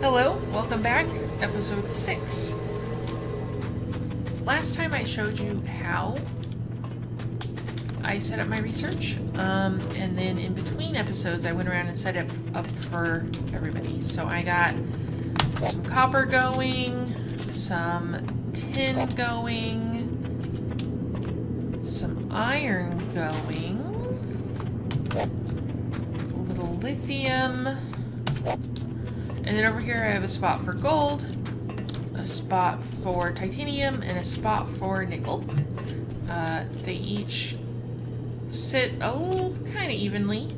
Hello, welcome back, episode 6. Last time I showed you how I set up my research, and then in between episodes I went around and set it up for everybody. So I got some copper going, some tin going, some iron going, a little lithium, and then over here I have a spot for gold, a spot for titanium, and a spot for nickel. They each sit kind of evenly,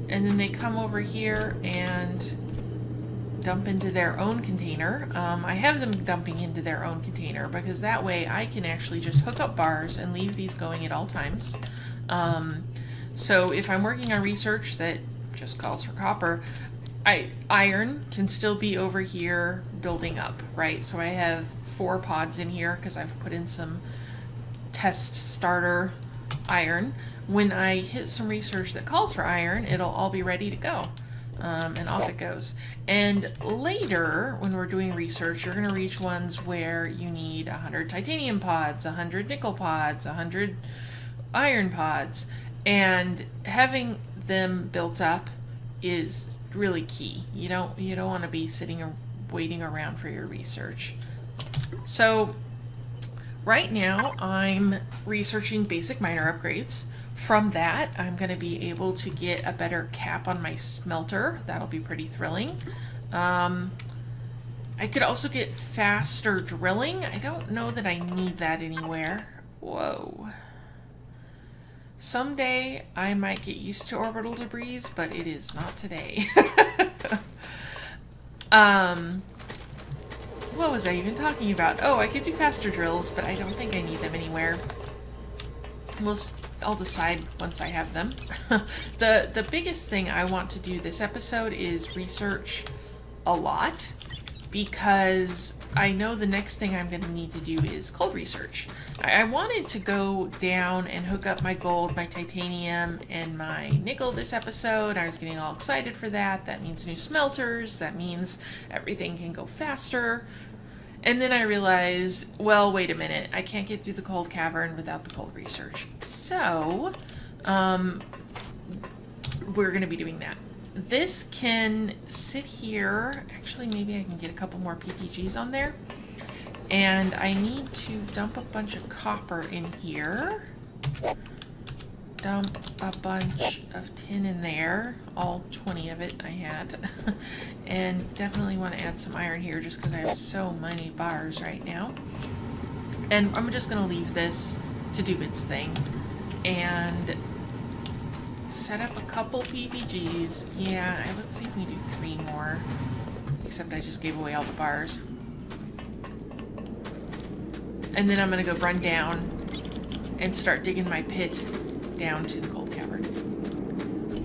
and then they come over here and dump into their own container. I have them dumping into their own container because that way I can actually just hook up bars and leave these going at all times. So if I'm working on research that just calls for copper, iron can still be over here building up, right? So I have 4 pods in here because I've put in some test starter iron. When I hit some research that calls for iron, it'll all be ready to go. And off it goes. And later, when we're doing research, you're going to reach ones where you need 100 titanium pods, 100 nickel pods, 100 iron pods. And having them built up is really key. You don't want to be sitting or waiting around for your research. So right now I'm researching basic miner upgrades. From that, I'm going to be able to get a better cap on my smelter. That'll be pretty thrilling. I could also get faster drilling. I don't know that I need that anywhere. Whoa. Someday I might get used to orbital debris, but it is not today. What was I even talking about? Oh, I could do faster drills, but I don't think I need them anywhere. I'll decide once I have them. The biggest thing I want to do this episode is research a lot, because I know the next thing I'm going to need to do is cold research. I wanted to go down and hook up my gold, my titanium, and my nickel this episode. I was getting all excited for that. That means new smelters. That means everything can go faster. And then I realized, well, wait a minute. I can't get through the cold cavern without the cold research. So, we're going to be doing that. This can sit here. Actually, maybe I can get a couple more PTGs on there. And I need to dump a bunch of copper in here. Dump a bunch of tin in there. All 20 of it I had. And definitely want to add some iron here just because I have so many bars right now. And I'm just going to leave this to do its thing. And set up a couple PTGs. Yeah, let's see if we do 3 more. Except I just gave away all the bars. And then I'm going to go run down and start digging my pit down to the cold cavern.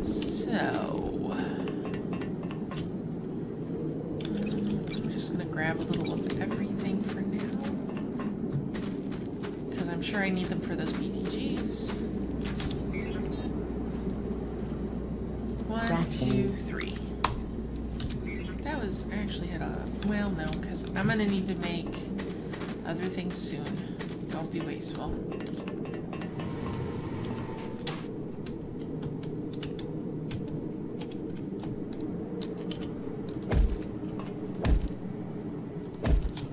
So, I'm just going to grab a little of everything for now. Because I'm sure I need them for those PTGs. 1, 2, 3. That was, I actually had a, well, no, because I'm going to need to make other things soon. Don't be wasteful.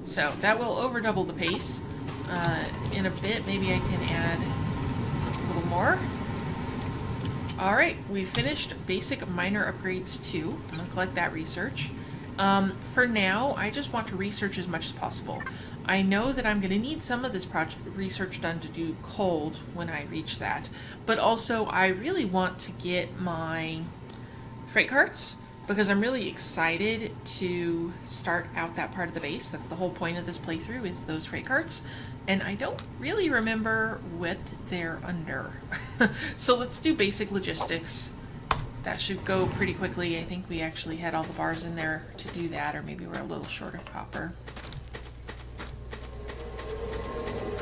So that will over double the pace. In a bit, maybe I can add a little more. Alright, we finished basic miner upgrades 2. I'm going to collect that research. For now, I just want to research as much as possible. I know that I'm going to need some of this research done to do cold when I reach that. But also, I really want to get my freight carts, because I'm really excited to start out that part of the base. That's the whole point of this playthrough, is those freight carts. And I don't really remember what they're under. So let's do basic logistics. That should go pretty quickly. I think we actually had all the bars in there to do that, or maybe we're a little short of copper.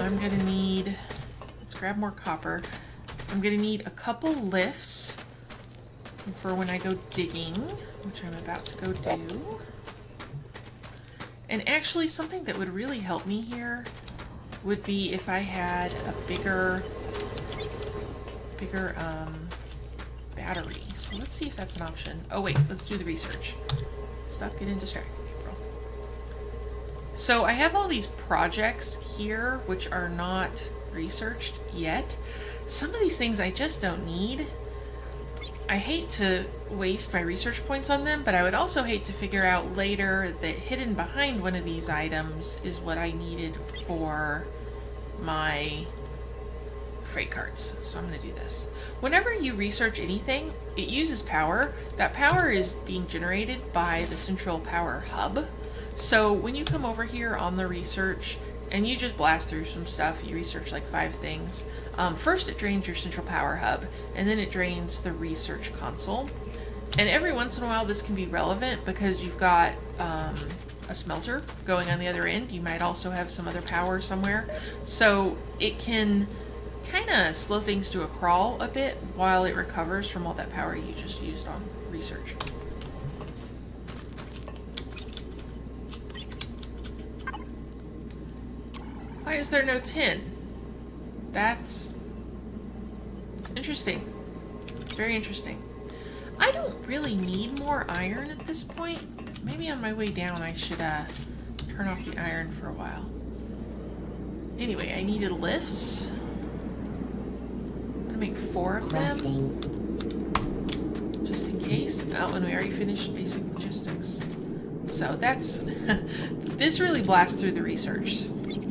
I'm gonna need, let's grab more copper. I'm gonna need a couple lifts for when I go digging, which I'm about to go do. And actually, something that would really help me here would be if I had a bigger battery. So let's see if that's an option. Oh wait, let's do the research. Stop getting distracted, April. So I have all these projects here which are not researched yet. Some of these things I just don't need. I hate to waste my research points on them, but I would also hate to figure out later that hidden behind one of these items is what I needed for my freight carts. So I'm going to do this. Whenever you research anything, it uses power. That power is being generated by the central power hub. So when you come over here on the research and you just blast through some stuff, you research like 5 things. First it drains your central power hub, and then it drains the research console. And every once in a while this can be relevant because you've got a smelter going on the other end. You might also have some other power somewhere. So it can kind of slow things to a crawl a bit while it recovers from all that power you just used on research. Why is there no tin? That's interesting. Very interesting. I don't really need more iron at this point. Maybe on my way down I should turn off the iron for a while. Anyway, I needed lifts. I'm gonna make 4 of them. Just in case. Oh, and we already finished basic logistics. So that's... this really blasts through the research.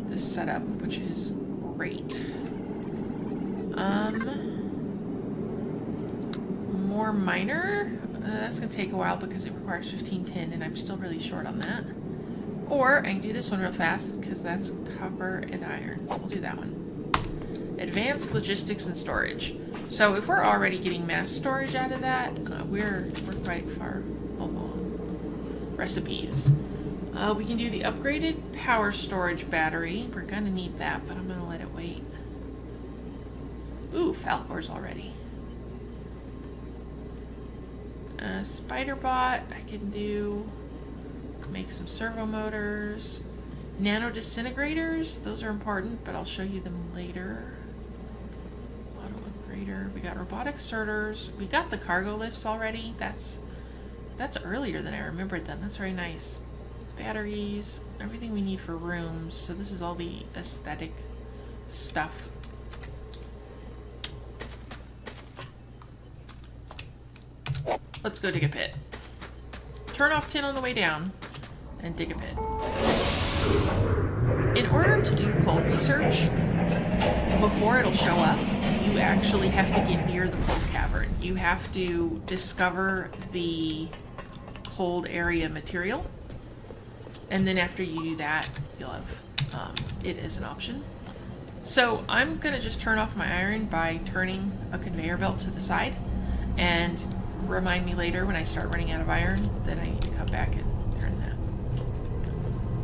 This setup, which is great. More miner. That's gonna take a while because it requires 15 tin, and I'm still really short on that. Or I can do this one real fast because that's copper and iron. We'll do that one. Advanced logistics and storage. So if we're already getting mass storage out of that, we're quite far along. Recipes. We can do the upgraded power storage battery. We're gonna need that, but I'm gonna let it wait. Ooh, Falcor's already. Spider bot, I can do, make some servo motors. Nano disintegrators, those are important, but I'll show you them later. Auto upgrader, we got robotic sorters. We got the cargo lifts already. That's earlier than I remembered them. That's very nice. Batteries, everything we need for rooms. So this is all the aesthetic stuff. Let's go dig a pit. Turn off tin on the way down and dig a pit. In order to do cold research, before it'll show up, you actually have to get near the cold cavern. You have to discover the cold area material. And then after you do that, you'll have it as an option. So I'm going to just turn off my iron by turning a conveyor belt to the side. And remind me later when I start running out of iron that I need to come back and turn that.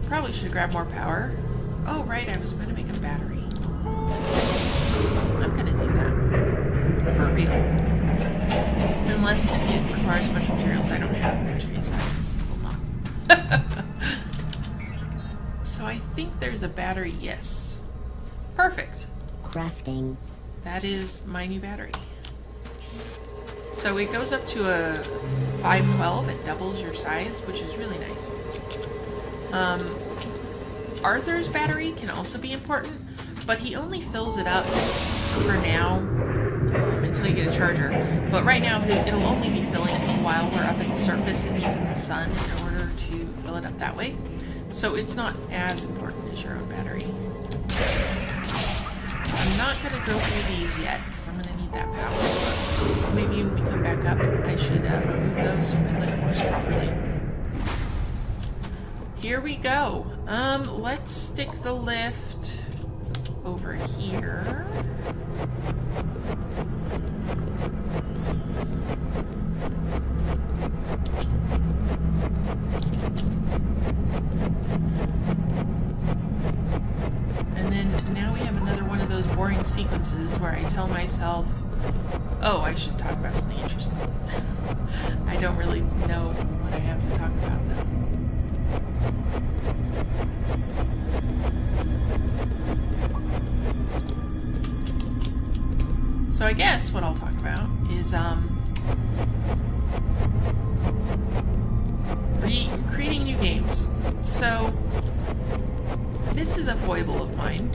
Probably should grab more power. Oh, right, I was going to make a battery. I'm going to do that. For real. Unless it requires a bunch of materials I don't have, in which case I will not. So I think there's a battery, yes. Perfect. Crafting. That is my new battery. So it goes up to a 512, it doubles your size, which is really nice. Arthur's battery can also be important, but he only fills it up for now until you get a charger. But right now it'll only be filling while we're up at the surface and he's in the sun in order to fill it up that way. So it's not as important as your own battery. I'm not going to drill through these yet because I'm going to need that power. But maybe when we come back up, I should remove those so my lift works properly. Here we go. Let's stick the lift over here. And then now we have another one of those boring sequences where I tell myself, oh, I should talk about something interesting. I don't really know what I have to talk about though. So I guess what I'll talk about is creating new games. So this is a foible of mine.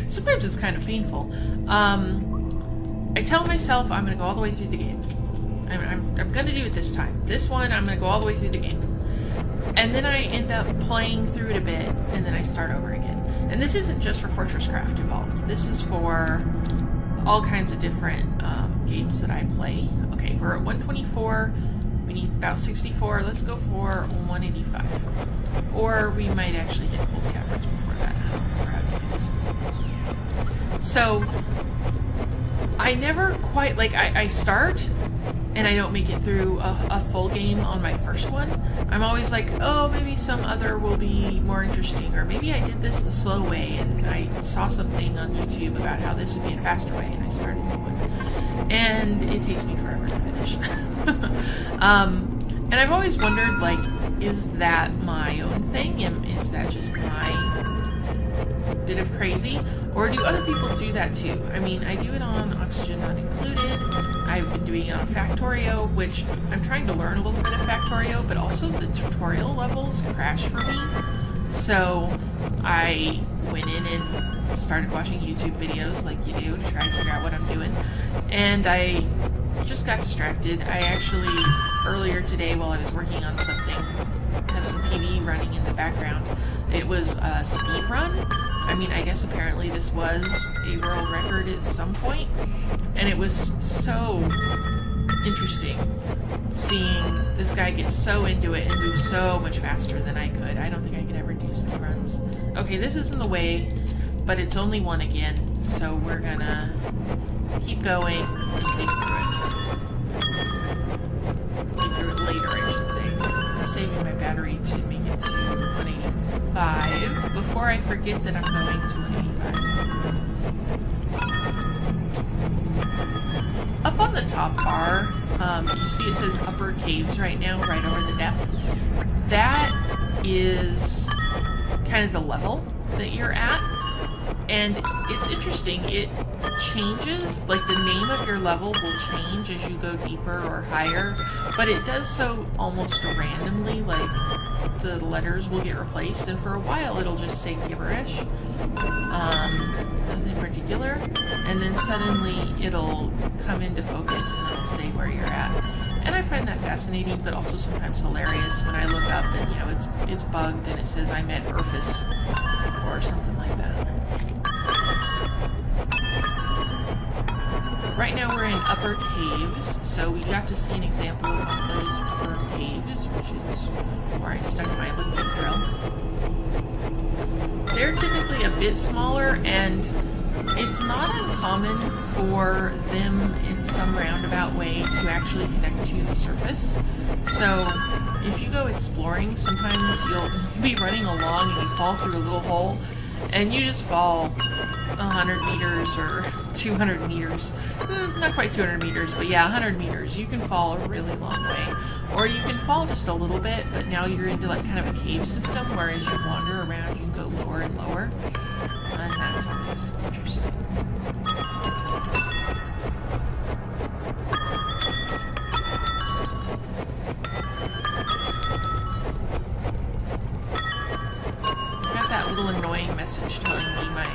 Sometimes it's kind of painful. I tell myself I'm going to go all the way through the game. I'm going to do it this time. This one, I'm going to go all the way through the game. And then I end up playing through it a bit, and then I start over again. And this isn't just for FortressCraft Evolved. This is for all kinds of different games that I play. Okay, we're at 124. We need about 64. Let's go for 185. Or we might actually hit cold caverns before that. I don't remember how to do this. So, I never quite, like, I start, and I don't make it through a full game on my first one. I'm always like, oh, maybe some other will be more interesting, or maybe I did this the slow way, and I saw something on YouTube about how this would be a faster way, and I started the one. And it takes me forever to finish. And I've always wondered, like, is that my own thing? Is that just my bit of crazy? Or do other people do that too? I mean, I do it on Oxygen Not Included. I've been doing it on Factorio, which I'm trying to learn a little bit of Factorio, but also the tutorial levels crash for me. So I went in and started watching YouTube videos like you do to try to figure out what I'm doing. And I just got distracted. I actually, earlier today while I was working on something, have some TV running in the background. It was a speed run. I mean, I guess apparently this was a world record at some point, and it was so interesting seeing this guy get so into it and move so much faster than I could. I don't think I could ever do speed runs. Okay, this is in the way, but it's only one again, so we're gonna keep going and dig through it later, I should say. I'm saving my battery to make it to 185 before I forget that I'm going to 185. Up on the top bar, you see it says upper caves right now, right over the depth. That is kind of the level that you're at. And it's interesting, it changes, like the name of your level will change as you go deeper or higher, but it does so almost randomly, like the letters will get replaced, and for a while it'll just say gibberish, nothing particular, and then suddenly it'll come into focus and it'll say where you're at. And I find that fascinating, but also sometimes hilarious when I look up and, you know, it's bugged and it says I'm at Urfus or something like that. Right now we're in upper caves, so we got to see an example of one of those upper caves, which is where I stuck my lithium drill. They're typically a bit smaller, and it's not uncommon for them in some roundabout way to actually connect to the surface. So if you go exploring, sometimes you'll be running along and you fall through a little hole, and you just fall 100 meters or 200 meters. Not quite 200 meters, but yeah, 100 meters. You can fall a really long way. Or you can fall just a little bit, but now you're into like kind of a cave system, where as you wander around, you can go lower and lower. And that's always interesting. Got that little annoying message telling me my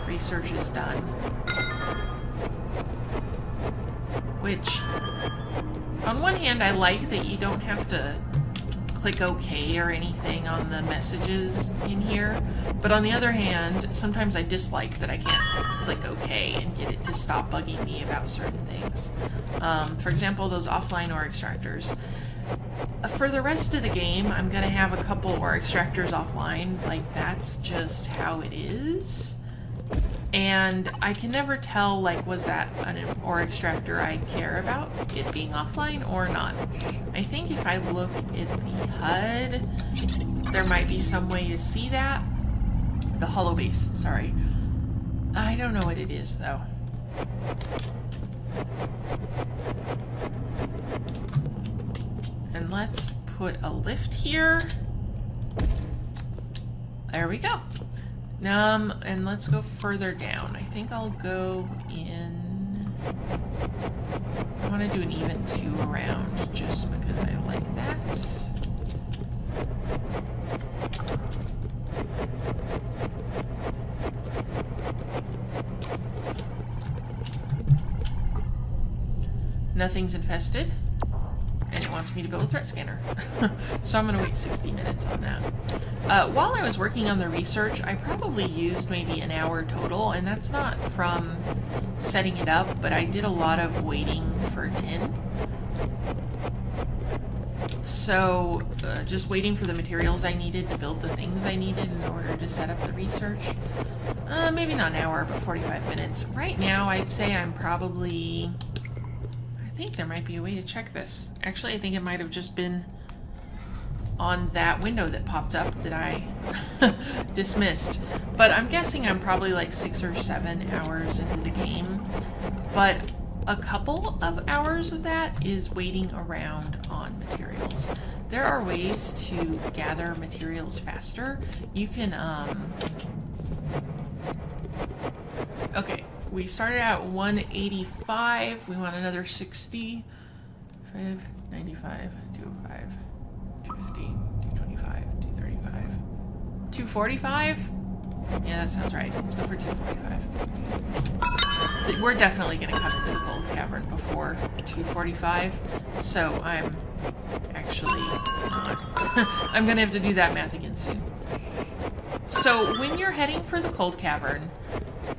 research is done. Which, on one hand, I like that you don't have to click OK or anything on the messages in here, but on the other hand, sometimes I dislike that I can't click OK and get it to stop bugging me about certain things. For example, those offline ore extractors. For the rest of the game, I'm gonna have a couple ore extractors offline, like that's just how it is. And I can never tell, like, was that an ore extractor I care about, it being offline or not. I think if I look at the HUD, there might be some way to see that. The hollow base, sorry. I don't know what it is, though. And let's put a lift here. There we go. And let's go further down. I think I'll go in... I want to do an even 2 around just because I like that. Nothing's infested. And it wants me to build a threat scanner. So I'm going to wait 60 minutes on that. While I was working on the research, I probably used maybe an hour total, and that's not from setting it up, but I did a lot of waiting for tin. So just waiting for the materials I needed to build the things I needed in order to set up the research. Maybe not an hour, but 45 minutes. Right now, I'd say I'm probably... I think there might be a way to check this. Actually, I think it might have just been on that window that popped up that I dismissed. But I'm guessing I'm probably like 6 or 7 hours into the game. But a couple of hours of that is waiting around on materials. There are ways to gather materials faster. You can, okay. We started at 185. We want another 60. 5, 95, 205, 250, 225, 235, 245. Yeah, that sounds right. Let's go for 245. We're definitely going to come into the gold cavern before 245. So I'm actually not. I'm going to have to do that math again soon. So when you're heading for the cold cavern,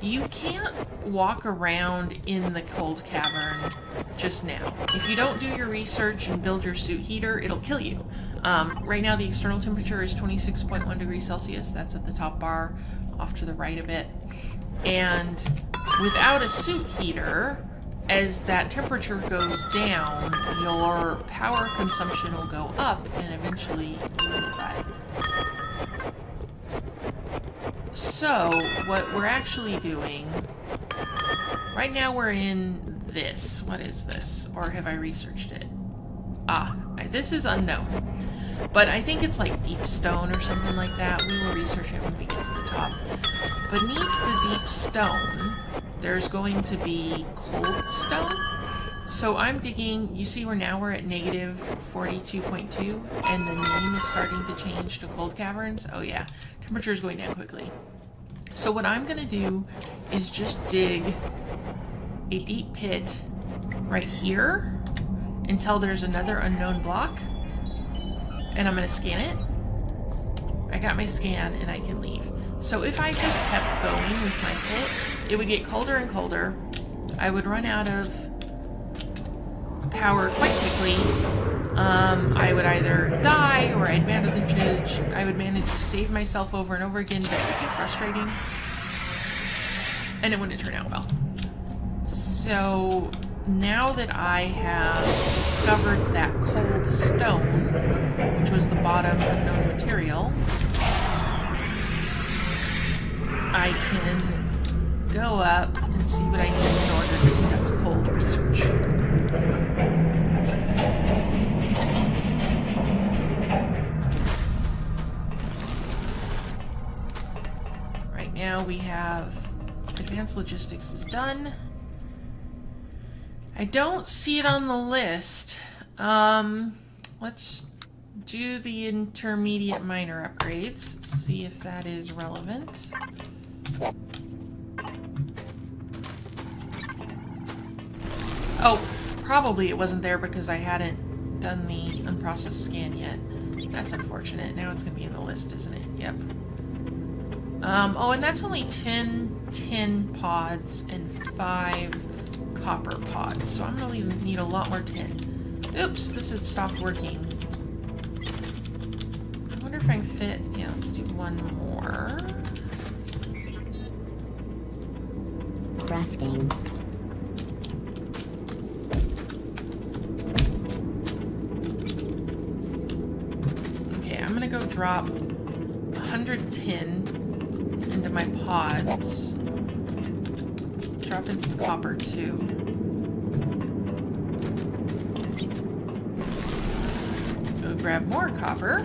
you can't walk around in the cold cavern just now. If you don't do your research and build your suit heater, it'll kill you. Right now the external temperature is 26.1 degrees Celsius. That's at the top bar, off to the right a bit. And without a suit heater, as that temperature goes down, your power consumption will go up and eventually you will die. So, what we're actually doing, right now we're in this. What is this? Or have I researched it? This is unknown. But I think it's like deep stone or something like that. We will research it when we get to the top. Beneath the deep stone, there's going to be cold stone. So I'm digging, you see we're at negative 42.2, and the name is starting to change to cold caverns. Oh yeah, temperature is going down quickly. So what I'm gonna do is just dig a deep pit right here until there's another unknown block, and I'm gonna scan it. I got my scan and I can leave. So if I just kept going with my pit, it would get colder and colder. I would run out of power quite quickly. I would either die or I would manage to save myself over and over again, but it would be frustrating. And it wouldn't turn out well. So now that I have discovered that cold stone, which was the bottom unknown material, I can go up and see what I need in order to conduct cold research. Right now we have advanced logistics is done. I don't see it on the list. Let's do the intermediate minor upgrades. See if that is relevant. Oh, probably it wasn't there because I hadn't done the unprocessed scan yet. That's unfortunate. Now it's going to be in the list, isn't it? Yep. Oh, and that's only 10 tin pods and 5 copper pods. So I'm going to need a lot more tin. Oops, this had stopped working. I wonder if I can fit... Yeah, let's do one more. Crafting. Okay, I'm gonna go drop 100 tin into my pods. Drop in some copper too. Go grab more copper.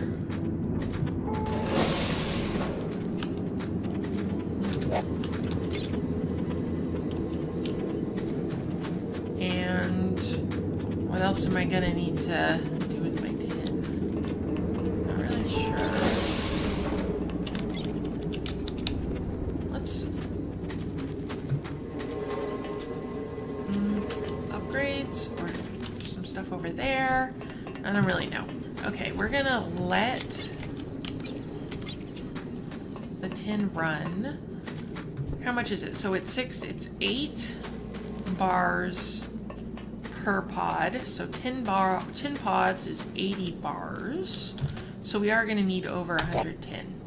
And what else am I gonna need to do with my tin? Not really sure. Let's upgrades or some stuff over there. I don't really know. Okay, we're gonna let the tin run. How much is it? So it's 8 bars per pod. So 10 pods is 80 bars. So we are gonna need over 110.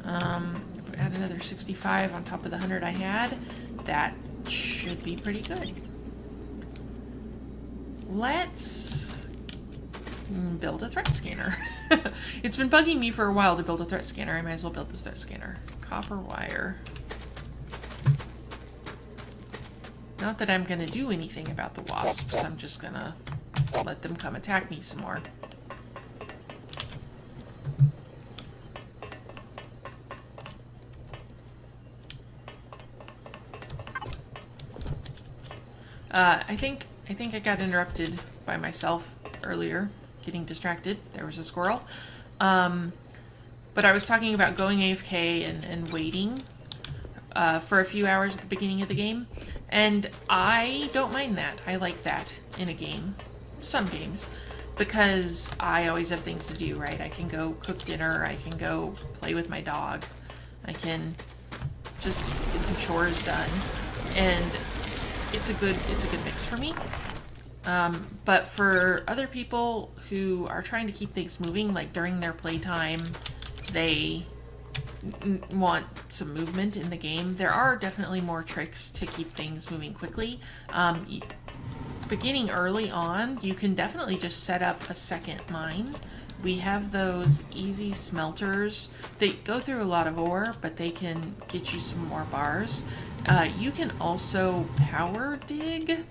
Add another 65 on top of the 100 I had. That should be pretty good. Let's build a threat scanner. It's been bugging me for a while to build a threat scanner. I might as well build this threat scanner. Copper wire. Not that I'm going to do anything about the wasps. I'm just going to let them come attack me some more. I think I got interrupted by myself earlier, getting distracted. There was a squirrel. But I was talking about going AFK and waiting for a few hours at the beginning of the game. And I don't mind that. I like that in a game. Some games. Because I always have things to do, right? I can go cook dinner. I can go play with my dog. I can just get some chores done. And it's a good mix for me. But for other people who are trying to keep things moving, like during their playtime, they want some movement in the game. There are definitely more tricks to keep things moving quickly. Beginning early on, you can definitely just set up a second mine. We have those easy smelters. They go through a lot of ore, but they can get you some more bars. You can also power dig.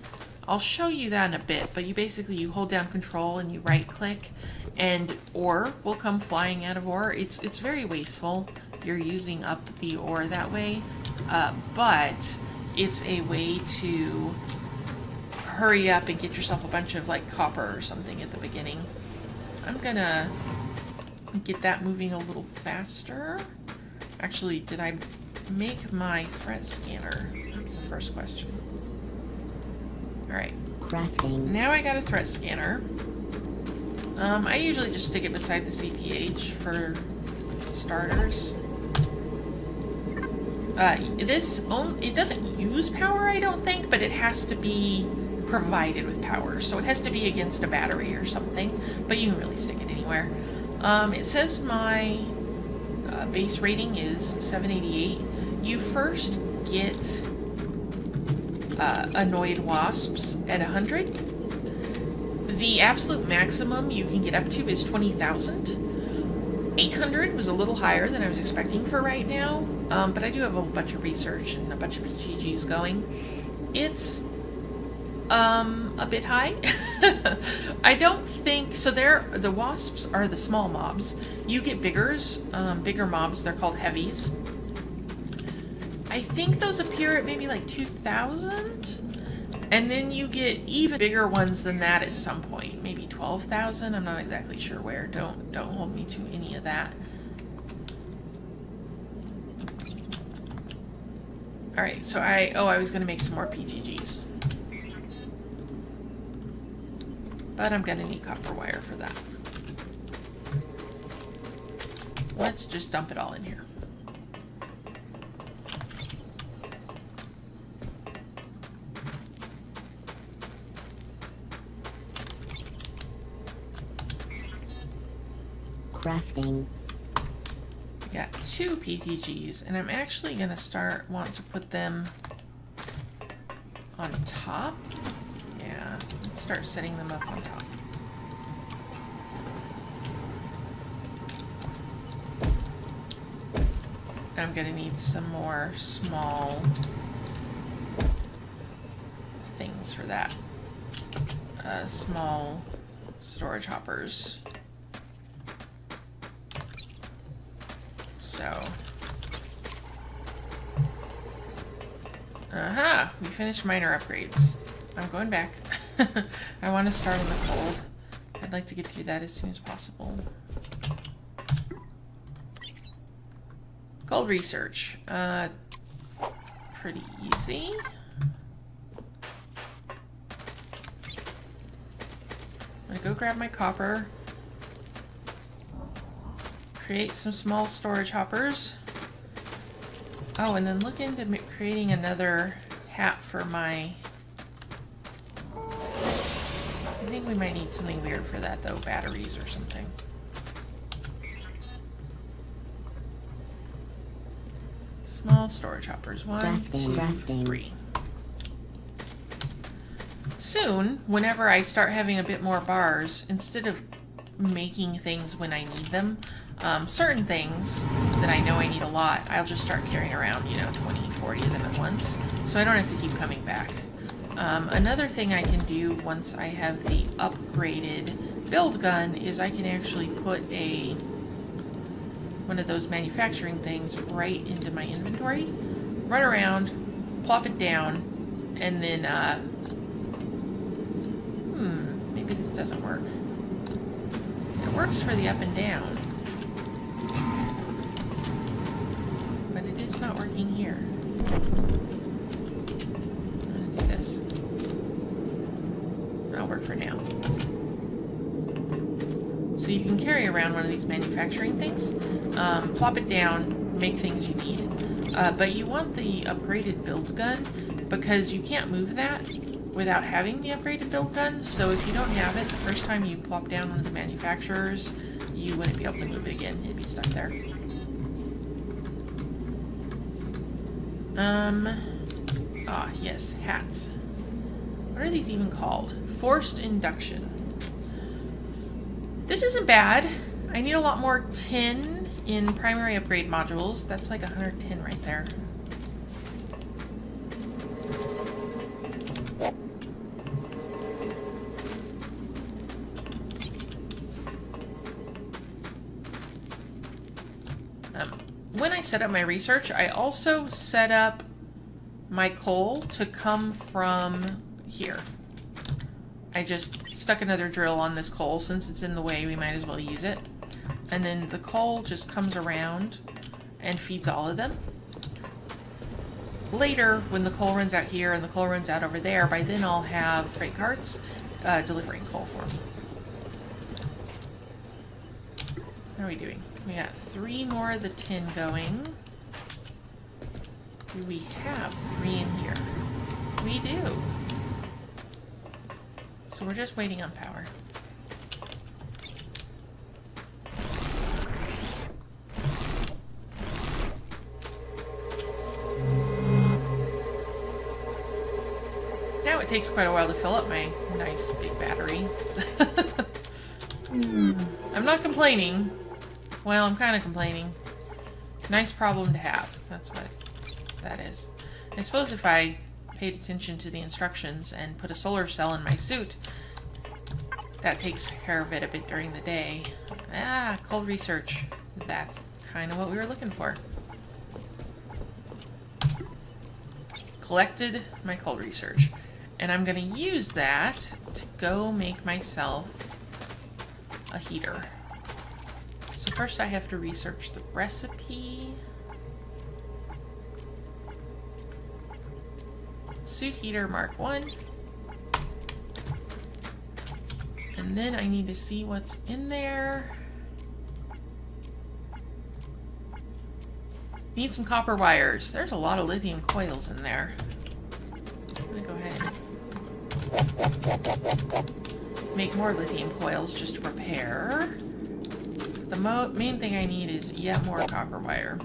I'll show you that in a bit, but you hold down control and you right click and ore will come flying out of ore. It's very wasteful. You're using up the ore that way, but it's a way to hurry up and get yourself a bunch of like copper or something at the beginning. I'm gonna get that moving a little faster. Actually, did I make my threat scanner? That's the first question. Alright. Crafting. Now I got a threat scanner. I usually just stick it beside the CPH for starters. It doesn't use power, I don't think, but it has to be provided with power. So it has to be against a battery or something, but you can really stick it anywhere. It says my base rating is 788. You first get annoyed wasps at 100. The absolute maximum you can get up to is 20,000. 800 was a little higher than I was expecting for right now, but I do have a bunch of research and a bunch of PTGs going. It's a bit high. I don't think so. The wasps are the small mobs. You get bigger mobs. They're called heavies. I think those appear at maybe like 2,000, and then you get even bigger ones than that at some point, maybe 12,000. I'm not exactly sure where. Don't hold me to any of that. All right, so I was gonna make some more PTGs, but I'm gonna need copper wire for that. Let's just dump it all in here. Crafting. Got 2 PTGs, and I'm actually gonna want to put them on top. Yeah, let's start setting them up on top. I'm gonna need some more small things for that. Small storage hoppers. So Aha! We finished minor upgrades. I'm going back. I want to start in the cold. I'd like to get through that as soon as possible. Gold research. Pretty easy. I'm gonna go grab my copper. Create some small storage hoppers. Oh, and then look into creating another hat for my... I think we might need something weird for that though, batteries or something. Small storage hoppers. 1, 2, 3. Soon, whenever I start having a bit more bars, instead of making things when I need them, certain things that I know I need a lot, I'll just start carrying around, you know, 20, 40 of them at once, so I don't have to keep coming back. Another thing I can do once I have the upgraded build gun is I can actually put one of those manufacturing things right into my inventory, run around, plop it down, and then, maybe this doesn't work. It works for the up and down, but it is not working here. I'm gonna do this. It'll work for now. So you can carry around one of these manufacturing things, plop it down, make things you need. But you want the upgraded build gun because you can't move that without having the upgraded build gun. So if you don't have it, the first time you plop down one of the manufacturers, you wouldn't be able to move it again. It'd be stuck there. Yes, hats. What are these even called? Forced induction. This isn't bad. I need a lot more tin in primary upgrade modules. That's like 100 tin right there. When I set up my research, I also set up my coal to come from here. I just stuck another drill on this coal. Since it's in the way, we might as well use it. And then the coal just comes around and feeds all of them. Later, when the coal runs out here and the coal runs out over there, by then I'll have freight carts delivering coal for me. How are we doing? We got 3 more of the tin going. Do we have 3 in here? We do. So we're just waiting on power. Now it takes quite a while to fill up my nice big battery. I'm not complaining. Well, I'm kind of complaining. Nice problem to have. That's what that is. I suppose if I paid attention to the instructions and put a solar cell in my suit, that takes care of it a bit during the day. Ah, cold research. That's kind of what we were looking for. Collected my cold research. And I'm going to use that to go make myself a heater. So first I have to research the recipe. Suit heater Mark 1. And then I need to see what's in there. Need some copper wires. There's a lot of lithium coils in there. I'm gonna go ahead and make more lithium coils just to prepare. The main thing I need is yet more copper wire.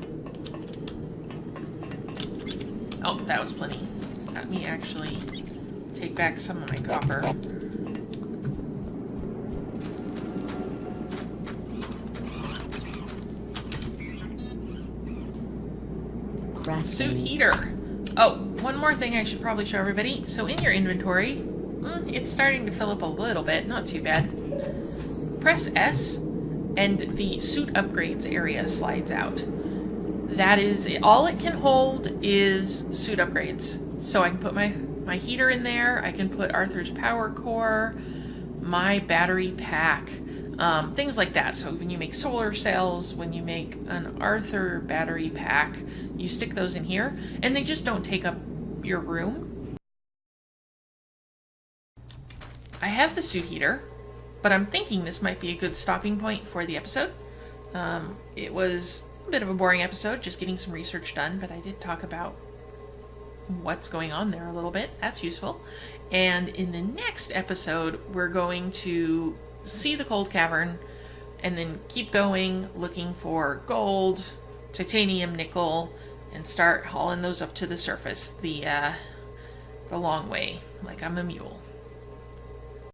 Oh, that was plenty. Let me actually take back some of my copper. Suit heater. Oh, one more thing I should probably show everybody. So in your inventory, it's starting to fill up a little bit, not too bad. Press S and the suit upgrades area slides out. That is, all it can hold is suit upgrades. So I can put my heater in there. I can put Arthur's power core, my battery pack, things like that. So when you make solar cells, when you make an Arthur battery pack, you stick those in here, and they just don't take up your room. I have the suit heater, but I'm thinking this might be a good stopping point for the episode. It was a bit of a boring episode, just getting some research done, but I did talk about what's going on there a little bit. That's useful. And in the next episode, we're going to see the cold cavern and then keep going, looking for gold, titanium, nickel, and start hauling those up to the surface the long way, like I'm a mule.